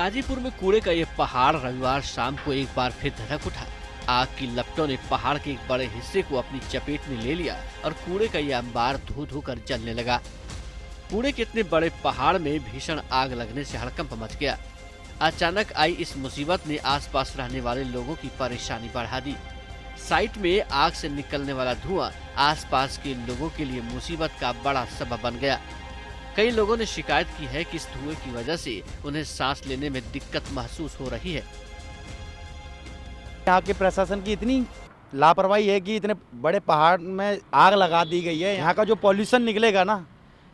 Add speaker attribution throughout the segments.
Speaker 1: गाजीपुर में कूड़े का ये पहाड़ रविवार शाम को एक बार फिर धधक उठा। आग की लपटों ने पहाड़ के एक बड़े हिस्से को अपनी चपेट में ले लिया और कूड़े का ये अंबार धो धो कर जलने लगा। कूड़े के इतने बड़े पहाड़ में भीषण आग लगने से हड़कंप मच गया। अचानक आई इस मुसीबत ने आसपास रहने वाले लोगों की परेशानी बढ़ा दी। साइट में आग से निकलने वाला धुआं आसपास के लोगों के लिए मुसीबत का बड़ा सबब बन गया। कई लोगों ने शिकायत की है कि इस धुएं की वजह से उन्हें सांस लेने में दिक्कत महसूस हो रही है।
Speaker 2: यहाँ के प्रशासन की इतनी लापरवाही है कि इतने बड़े पहाड़ में आग लगा दी गई है। यहाँ का जो पॉल्यूशन निकलेगा ना,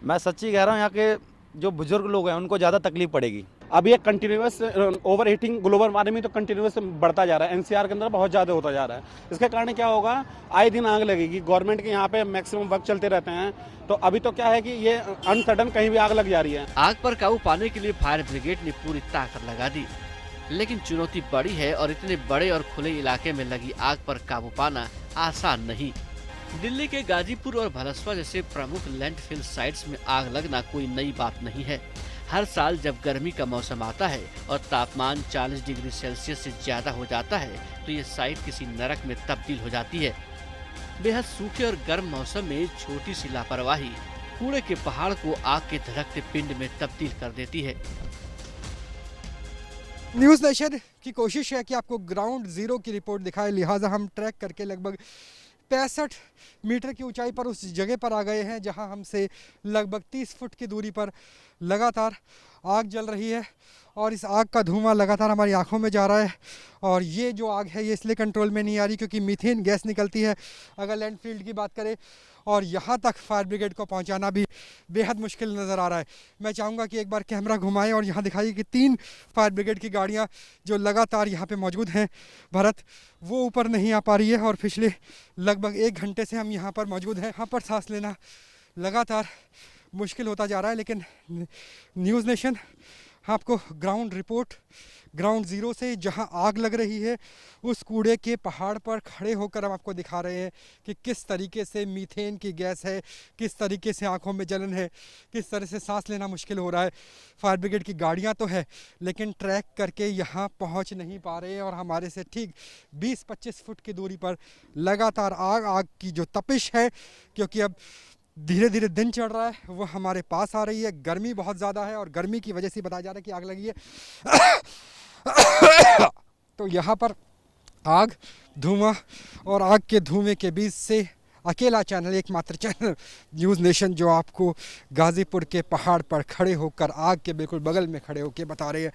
Speaker 2: मैं सच्ची कह रहा हूँ, यहाँ के जो बुजुर्ग लोग हैं उनको ज़्यादा तकलीफ पड़ेगी।
Speaker 3: अब ये continuous over heating global warming तो कंटिन्यूस बढ़ता जा रहा है। एनसीआर के अंदर बहुत ज़्यादा होता जा रहा है। इसके कारण क्या होगा, आए दिन आग लगेगी। गवर्नमेंट के यहाँ पे मैक्सिमम वर्क चलते रहते हैं। तो अभी तो क्या है कि ये अनसडन कहीं भी आग लग जा रही है।
Speaker 1: आग पर काबू पाने के लिए फायर ब्रिगेड ने पूरी ताकत लगा दी, लेकिन चुनौती बड़ी है और इतने बड़े और खुले इलाके में लगी आग पर काबू पाना आसान नहीं। दिल्ली के गाजीपुर और भलसवा जैसे प्रमुख लैंडफिल साइट्स में आग लगना कोई नई बात नहीं है। हर साल जब गर्मी का मौसम आता है और तापमान 40 डिग्री सेल्सियस से ज्यादा हो जाता है तो ये साइट किसी नरक में तब्दील हो जाती है। बेहद सूखे और गर्म मौसम में छोटी सी लापरवाही कूड़े के पहाड़ को आग के धधकते पिंड में तब्दील कर देती है।
Speaker 4: न्यूज़ नेशन की कोशिश है कि आपको ग्राउंड जीरो की रिपोर्ट दिखाए, लिहाजा हम ट्रैक करके लगभग 65 मीटर की ऊंचाई पर उस जगह पर आ गए हैं जहां हमसे लगभग 30 फुट की दूरी पर लगातार आग जल रही है और इस आग का धुआं लगातार हमारी आंखों में जा रहा है। और ये जो आग है ये इसलिए कंट्रोल में नहीं आ रही क्योंकि मीथेन गैस निकलती है अगर लैंडफील्ड की बात करें, और यहाँ तक फायर ब्रिगेड को पहुँचाना भी बेहद मुश्किल नज़र आ रहा है। मैं चाहूँगा कि एक बार कैमरा घुमाएं और यहाँ दिखाइए कि 3 फायर ब्रिगेड की गाड़ियाँ जो लगातार यहाँ पे मौजूद हैं भरत, वो ऊपर नहीं आ पा रही है और पिछले लगभग 1 घंटे से हम यहाँ पर मौजूद हैं। यहाँ पर सांस लेना लगातार मुश्किल होता जा रहा है। लेकिन न्यूज़ नेशन आपको ग्राउंड रिपोर्ट ग्राउंड ज़ीरो से जहां आग लग रही है उस कूड़े के पहाड़ पर खड़े होकर हम आपको दिखा रहे हैं कि किस तरीके से मीथेन की गैस है, किस तरीके से आंखों में जलन है, किस तरह से सांस लेना मुश्किल हो रहा है। फायर ब्रिगेड की गाड़ियां तो है लेकिन ट्रैक करके यहां पहुंच नहीं पा रहे हैं और हमारे से ठीक 20-25 फुट की दूरी पर लगातार आग की जो तपिश है, क्योंकि अब धीरे धीरे दिन चढ़ रहा है, वो हमारे पास आ रही है। गर्मी बहुत ज़्यादा है और गर्मी की वजह से बताया जा रहा है कि आग लगी है। तो यहाँ पर आग, धुआं और आग के धुएं के बीच से अकेला चैनल, एकमात्र चैनल न्यूज़ नेशन जो आपको गाजीपुर के पहाड़ पर खड़े होकर आग के बिल्कुल बगल में खड़े होकर बता रहे हैं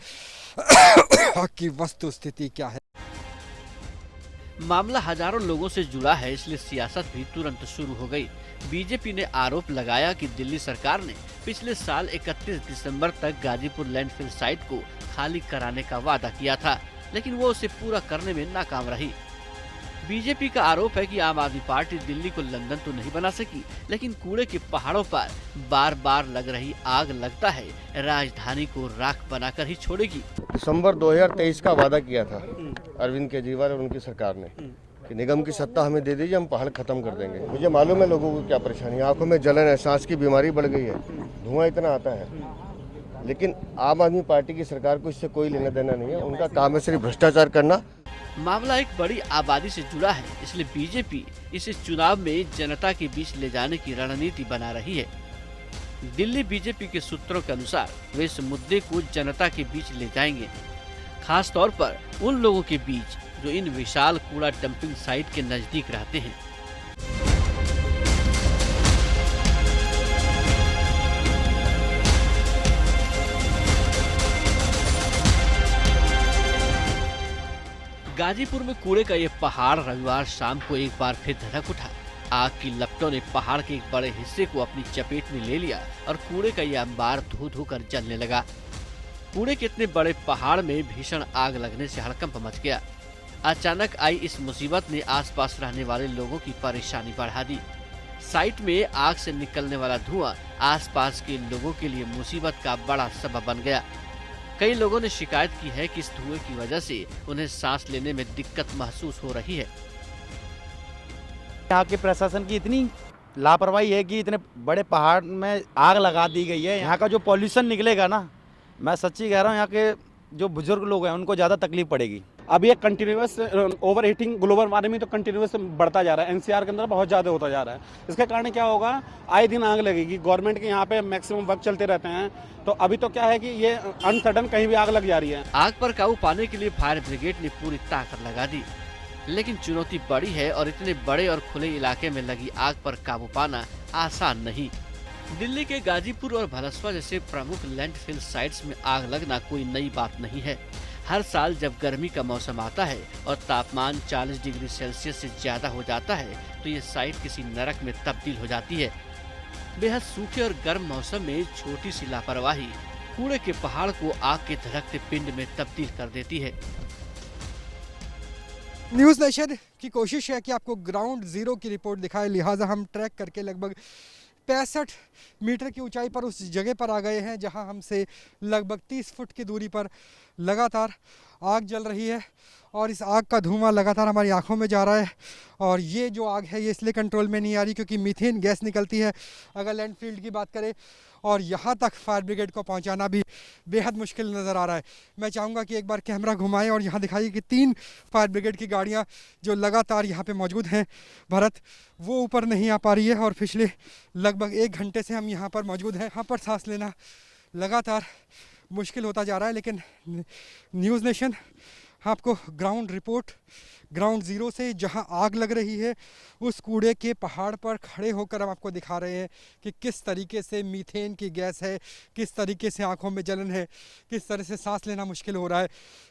Speaker 4: आग की वस्तु स्थिति क्या है।
Speaker 1: मामला हजारों लोगों से जुड़ा है, इसलिए सियासत भी तुरंत शुरू हो गई। बीजेपी ने आरोप लगाया कि दिल्ली सरकार ने पिछले साल 31 दिसंबर तक गाजीपुर लैंडफिल साइट को खाली कराने का वादा किया था, लेकिन वो उसे पूरा करने में नाकाम रही। बीजेपी का आरोप है कि आम आदमी पार्टी दिल्ली को लंदन तो नहीं बना सकी, लेकिन कूड़े के पहाड़ों पर बार बार लग रही आग लगता है राजधानी को राख बनाकर ही छोड़ेगी।
Speaker 5: दिसंबर 2023 का वादा किया था अरविंद केजरीवाल और उनकी सरकार ने कि निगम की सत्ता हमें दे दीजिए, हम पहाड़ खत्म कर देंगे। मुझे मालूम है लोगों को क्या परेशानी है, आंखों में जलन है, सांस की बीमारी बढ़ गई है, धुआं इतना आता है, लेकिन आम आदमी पार्टी की सरकार को इससे कोई लेना देना नहीं है। उनका काम है सिर्फ भ्रष्टाचार करना।
Speaker 1: मामला एक बड़ी आबादी से जुड़ा है, इसलिए बीजेपी इसे चुनाव में जनता के बीच ले जाने की रणनीति बना रही है। दिल्ली बीजेपी के सूत्रों के अनुसार वे इस मुद्दे को जनता के बीच ले जाएंगे, खास तौर पर उन लोगों के बीच जो इन विशाल कूड़ा डंपिंग साइट के नजदीक रहते हैं। गाजीपुर में कूड़े का ये पहाड़ रविवार शाम को एक बार फिर धधक उठा। आग की लपटों ने पहाड़ के एक बड़े हिस्से को अपनी चपेट में ले लिया और कूड़े का ये अंबार धो धो कर जलने लगा। कूड़े के इतने बड़े पहाड़ में भीषण आग लगने से हड़कंप मच गया। अचानक आई इस मुसीबत ने आसपास रहने वाले लोगों की परेशानी बढ़ा दी। साइट में आग से निकलने वाला धुआं आसपास के लोगों के लिए मुसीबत का बड़ा सबब बन गया। कई लोगों ने शिकायत की है कि इस धुएं की वजह से उन्हें सांस लेने में दिक्कत महसूस हो रही है।
Speaker 2: यहाँ के प्रशासन की इतनी लापरवाही है कि इतने बड़े पहाड़ में आग लगा दी गई है। यहाँ का जो पॉल्यूशन निकलेगा ना, मैं सच्ची कह रहा हूँ, यहाँ के जो बुजुर्ग लोग हैं उनको ज़्यादा तकलीफ पड़ेगी।
Speaker 3: अब ये continuous over heating global warming तो कंटिन्यूस बढ़ता जा रहा है, एनसीआर के अंदर बहुत ज़्यादा होता जा रहा है। इसके कारण क्या होगा, आए दिन आग लगेगी। गवर्नमेंट के यहाँ पे मैक्सिमम वर्क चलते रहते हैं, तो अभी तो क्या है कि ये अनसडन कहीं भी आग लग जा रही है।
Speaker 1: आग पर काबू पाने के लिए फायर ब्रिगेड ने पूरी ताकत लगा दी, लेकिन चुनौती बड़ी है और इतने बड़े और खुले इलाके में लगी आग पर काबू पाना आसान नहीं। दिल्ली के गाजीपुर और भलसवा जैसे प्रमुख लैंडफिल साइट्स में आग लगना कोई नई बात नहीं है। हर साल जब गर्मी का मौसम आता है और तापमान 40 डिग्री सेल्सियस से ज्यादा हो जाता है तो ये साइट किसी नरक में तब्दील हो जाती है। बेहद सूखे और गर्म मौसम में छोटी सी लापरवाही कूड़े के पहाड़ को आग के धड़कते पिंड में तब्दील कर देती है।
Speaker 4: न्यूज़ नेशन की कोशिश है कि आपको ग्राउंड जीरो की रिपोर्ट दिखाए, लिहाजा हम ट्रैक करके लगभग 65 मीटर की ऊंचाई पर उस जगह पर आ गए हैं जहां हमसे लगभग 30 फुट की दूरी पर लगातार आग जल रही है और इस आग का धुआं लगातार हमारी आंखों में जा रहा है। और ये जो आग है ये इसलिए कंट्रोल में नहीं आ रही क्योंकि मीथेन गैस निकलती है अगर लैंडफील्ड की बात करें, और यहाँ तक फायर ब्रिगेड को पहुँचाना भी बेहद मुश्किल नज़र आ रहा है। मैं चाहूँगा कि एक बार कैमरा घुमाएं और यहाँ दिखाइए कि 3 फायर ब्रिगेड की गाड़ियाँ जो लगातार यहाँ पे मौजूद हैं भरत, वो ऊपर नहीं आ पा रही है और पिछले लगभग 1 घंटे से हम यहाँ पर मौजूद हैं। यहाँ पर सांस लेना लगातार मुश्किल होता जा रहा है, लेकिन न्यूज़ नेशन आपको ग्राउंड रिपोर्ट ग्राउंड ज़ीरो से जहां आग लग रही है उस कूड़े के पहाड़ पर खड़े होकर हम आपको दिखा रहे हैं कि किस तरीके से मीथेन की गैस है, किस तरीके से आंखों में जलन है, किस तरह से सांस लेना मुश्किल हो रहा है।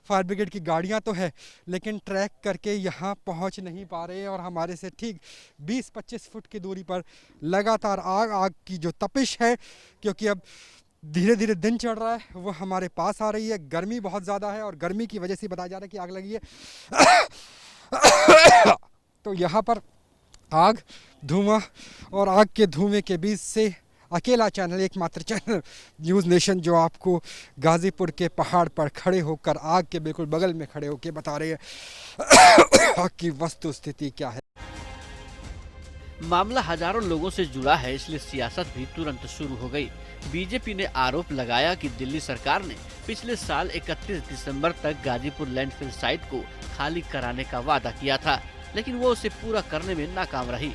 Speaker 4: फायर ब्रिगेड की गाड़ियां तो है लेकिन ट्रैक करके यहां पहुंच नहीं पा रहे हैं और हमारे से ठीक 20-25 फुट की दूरी पर लगातार आग की जो तपिश है, क्योंकि अब धीरे धीरे दिन चढ़ रहा है, वो हमारे पास आ रही है। गर्मी बहुत ज़्यादा है और गर्मी की वजह से बताया जा रहा है कि आग लगी है। तो यहाँ पर आग, धुआं और आग के धुएं के बीच से अकेला चैनल, एकमात्र चैनल न्यूज़ नेशन जो आपको गाजीपुर के पहाड़ पर खड़े होकर आग के बिल्कुल बगल में खड़े होकर बता रहे हैं आग की वस्तु स्थिति क्या है।
Speaker 1: मामला हजारों लोगों से जुड़ा है, इसलिए सियासत भी तुरंत शुरू हो गई। बीजेपी ने आरोप लगाया कि दिल्ली सरकार ने पिछले साल 31 दिसंबर तक गाजीपुर लैंडफिल साइट को खाली कराने का वादा किया था, लेकिन वो उसे पूरा करने में नाकाम रही।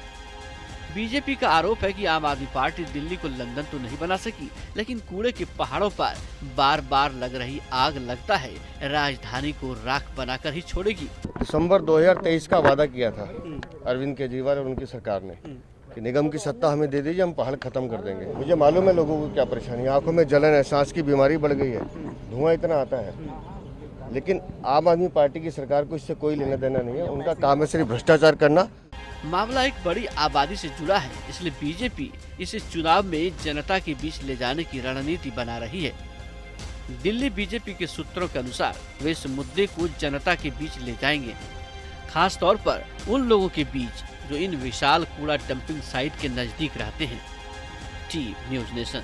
Speaker 1: बीजेपी का आरोप है कि आम आदमी पार्टी दिल्ली को लंदन तो नहीं बना सकी, लेकिन कूड़े के पहाड़ों पर बार बार लग रही आग लगता है राजधानी को राख बनाकर ही छोड़ेगी।
Speaker 5: दिसंबर 2023 का वादा किया था अरविंद केजरीवाल और उनकी सरकार ने कि निगम की सत्ता हमें दे दीजिए, हम पहाड़ खत्म कर देंगे। मुझे मालूम है लोगों को क्या परेशानी है, आंखों में जलन है, सांस की बीमारी बढ़ गई है, धुआं इतना आता है, लेकिन आम आदमी पार्टी की सरकार को इससे कोई लेना देना नहीं है। उनका काम है सिर्फ भ्रष्टाचार करना।
Speaker 1: मामला एक बड़ी आबादी से जुड़ा है, इसलिए बीजेपी इसे चुनाव में जनता के बीच ले जाने की रणनीति बना रही है। दिल्ली बीजेपी के सूत्रों के अनुसार वे इस मुद्दे को जनता के बीच ले जाएंगे, खास तौर पर उन लोगों के बीच जो इन विशाल कूड़ा डंपिंग साइट के नजदीक रहते हैं। T news nation.